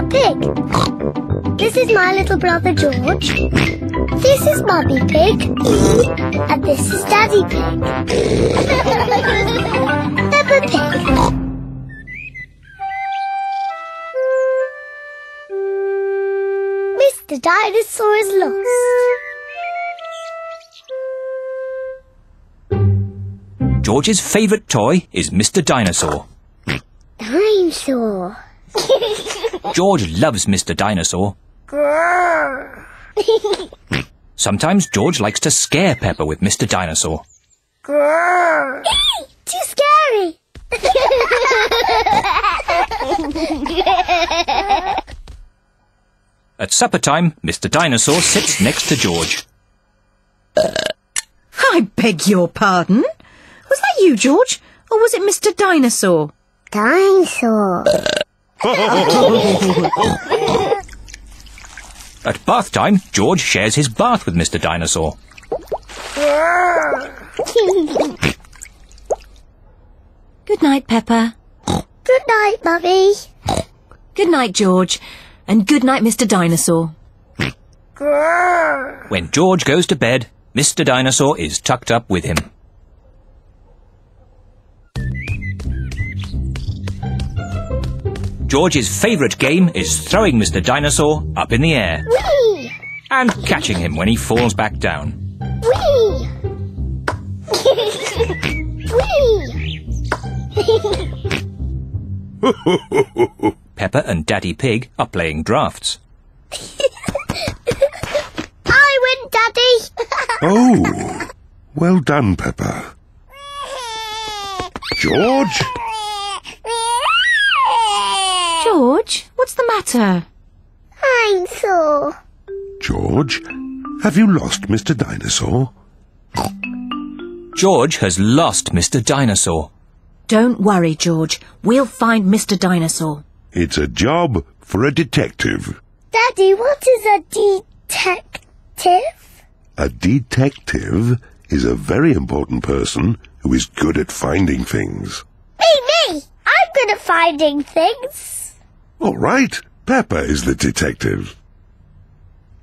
Peppa Pig. This is my little brother George. This is Mummy Pig. And this is Daddy Pig. Peppa Pig. Mr. Dinosaur is lost. George's favourite toy is Mr. Dinosaur. Dinosaur. George loves Mr. Dinosaur. Grrr. Sometimes George likes to scare Peppa with Mr. Dinosaur. Grrr. Too scary. At supper time, Mr. Dinosaur sits next to George. I beg your pardon? Was that you, George? Or was it Mr. Dinosaur? Dinosaur. At bath time, George shares his bath with Mr. Dinosaur. Good night, Peppa. Good night, Mummy. Good night, George. And good night, Mr. Dinosaur. Grrr. When George goes to bed, Mr. Dinosaur is tucked up with him. George's favourite game is throwing Mr. Dinosaur up in the air. Whee! And catching him when he falls back down. Whee! Whee! Peppa and Daddy Pig are playing drafts. I win, Daddy! Oh, well done, Peppa. George? George, what's the matter? I'm sore. George, have you lost Mr. Dinosaur? George has lost Mr. Dinosaur. Don't worry, George. We'll find Mr. Dinosaur. It's a job for a detective. Daddy, what is a detective? A detective is a very important person who is good at finding things. Me! I'm good at finding things. All right, Peppa is the detective.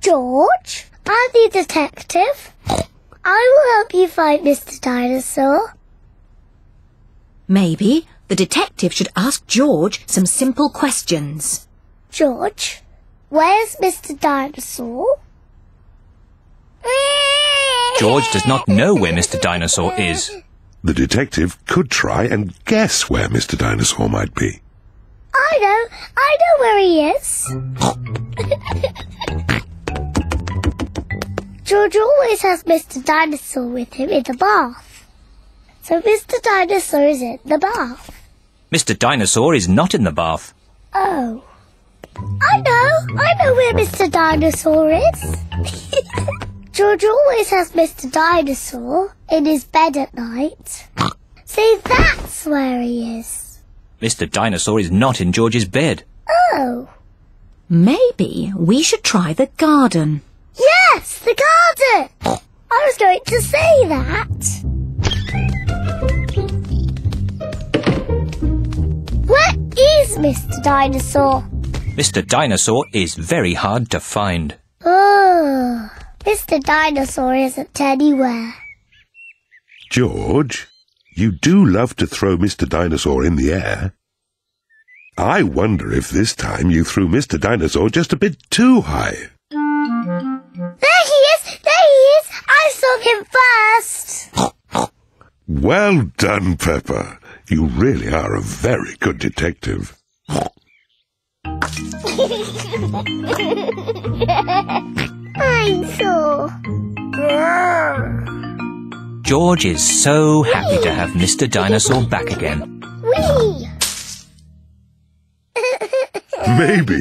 George, I'm the detective. I will help you find Mr. Dinosaur. Maybe the detective should ask George some simple questions. George, where's Mr. Dinosaur? George does not know where Mr. Dinosaur is. The detective could try and guess where Mr. Dinosaur might be. I know where he is. George always has Mr. Dinosaur with him in the bath. So Mr. Dinosaur is in the bath. Mr. Dinosaur is not in the bath. Oh. I know where Mr. Dinosaur is. George always has Mr. Dinosaur in his bed at night. See, that's where he is. Mr. Dinosaur is not in George's bed. Oh. Maybe we should try the garden. Yes, the garden! I was going to say that. Where is Mr. Dinosaur? Mr. Dinosaur is very hard to find. Oh, Mr. Dinosaur isn't anywhere. George, you do love to throw Mr. Dinosaur in the air. I wonder if this time you threw Mr. Dinosaur just a bit too high. There he is! I saw him first! Well done, Peppa. You really are a very good detective. I'm sore. George is so happy to have Mr. Dinosaur back again. Whee! Maybe